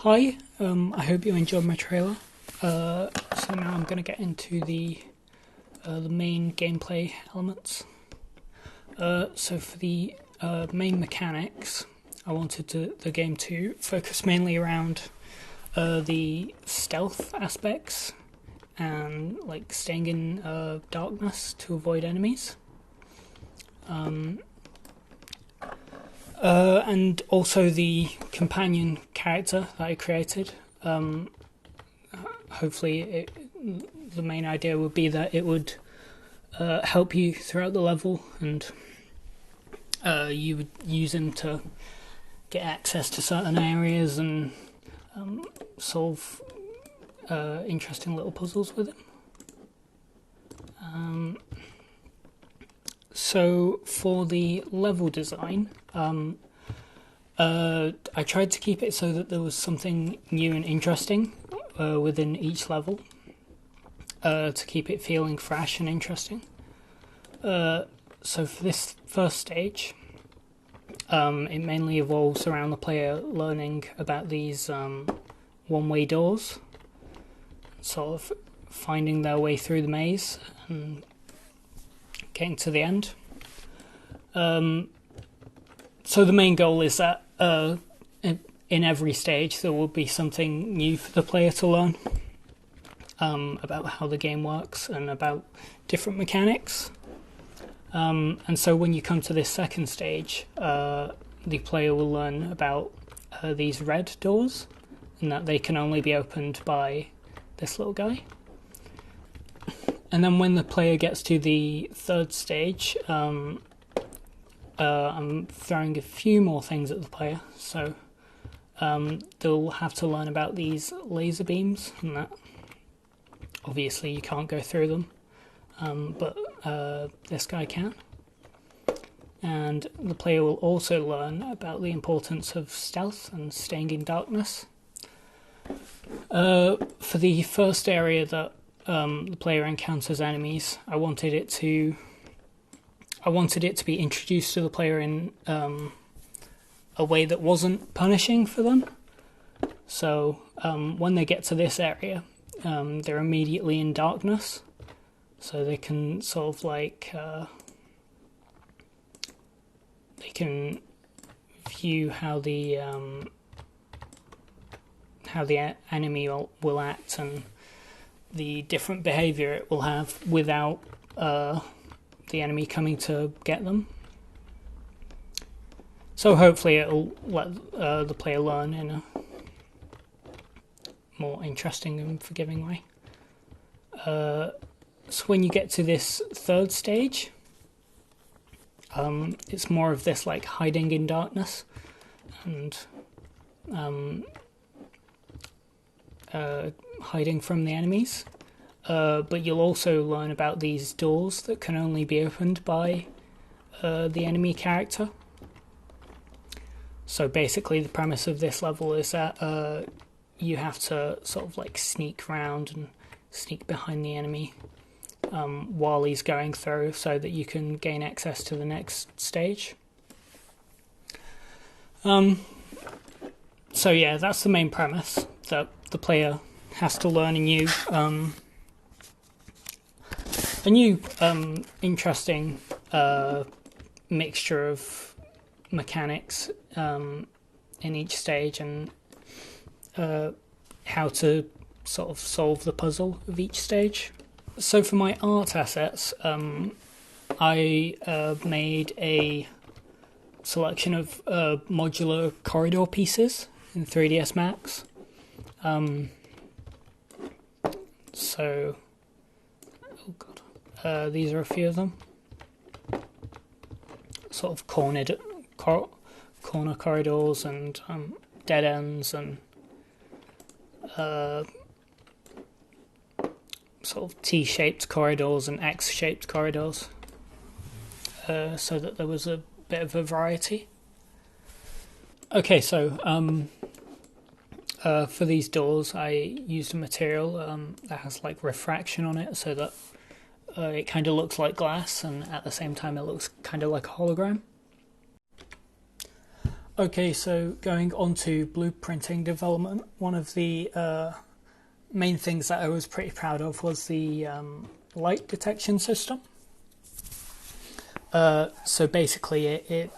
Hi, I hope you enjoyed my trailer. So now I'm going to get into the main gameplay elements. So for the main mechanics, I wanted the game to focus mainly around the stealth aspects and like staying in darkness to avoid enemies. And also the companion character that I created. Hopefully the main idea would be that it would help you throughout the level, and you would use him to get access to certain areas and solve interesting little puzzles with him. So for the level design, I tried to keep it so that there was something new and interesting within each level, to keep it feeling fresh and interesting. So for this first stage, it mainly evolves around the player learning about these one-way doors, sort of finding their way through the maze and getting to the end. So the main goal is that in every stage there will be something new for the player to learn about how the game works and about different mechanics. And so when you come to this second stage, the player will learn about these red doors, and that they can only be opened by this little guy. And then when the player gets to the third stage, I'm throwing a few more things at the player. So they'll have to learn about these laser beams, and that obviously you can't go through them, but this guy can. And the player will also learn about the importance of stealth and staying in darkness. For the first area that the player encounters enemies, I wanted it to be introduced to the player in a way that wasn't punishing for them. So when they get to this area, they're immediately in darkness, so they can sort of like they can view how the enemy will act and the different behaviour it will have without the enemy coming to get them. So hopefully it'll let the player learn in a more interesting and forgiving way. So when you get to this third stage, it's more of this like hiding in darkness and hiding from the enemies. But you'll also learn about these doors that can only be opened by the enemy character. So basically the premise of this level is that you have to sort of like sneak around and sneak behind the enemy while he's going through, so that you can gain access to the next stage. So yeah, that's the main premise, that the player has to learn a new interesting mixture of mechanics in each stage, and how to sort of solve the puzzle of each stage. So for my art assets, I made a selection of modular corridor pieces in 3ds Max. So, oh god, these are a few of them. Sort of corner corridors and dead ends and sort of T-shaped corridors and X-shaped corridors, so that there was a bit of a variety. Okay, so for these doors I used a material that has like refraction on it, so that it kind of looks like glass and at the same time it looks kind of like a hologram. Okay, so going on to blueprinting development, one of the main things that I was pretty proud of was the light detection system. So basically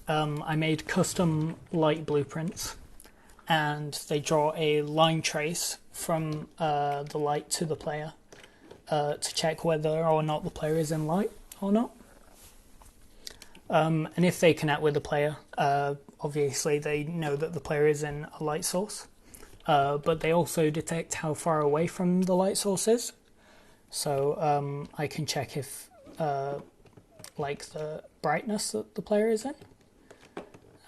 I made custom light blueprints, and they draw a line trace from the light to the player to check whether or not the player is in light or not. And if they connect with the player, obviously they know that the player is in a light source, but they also detect how far away from the light source is. So I can check if like the brightness that the player is in.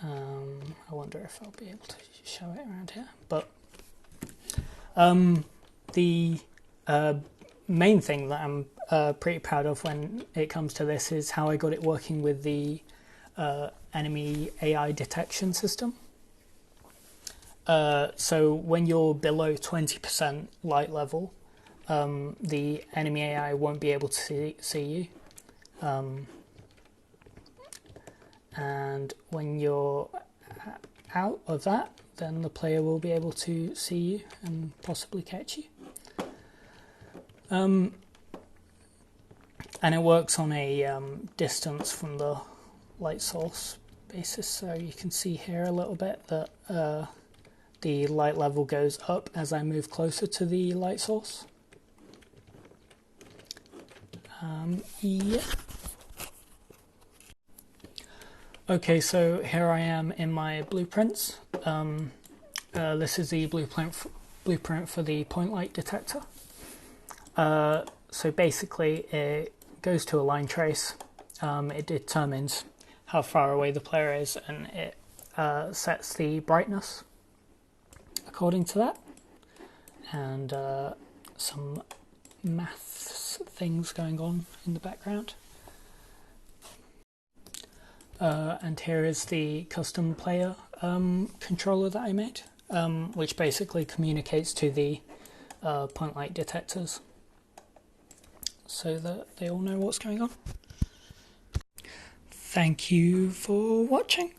I wonder if I'll be able to show it around here. But the main thing that I'm pretty proud of when it comes to this is how I got it working with the enemy AI detection system. So when you're below 20% light level, the enemy AI won't be able to see you. And when you're out of that, then the player will be able to see you and possibly catch you. And it works on a distance from the light source basis. So you can see here a little bit that the light level goes up as I move closer to the light source. Yeah. Okay, so here I am in my blueprints. This is the blueprint for the point light detector. So basically it goes to a line trace, it determines how far away the player is, and it sets the brightness according to that, and some maths things going on in the background. And here is the custom player controller that I made, which basically communicates to the point light detectors so that they all know what's going on. Thank you for watching.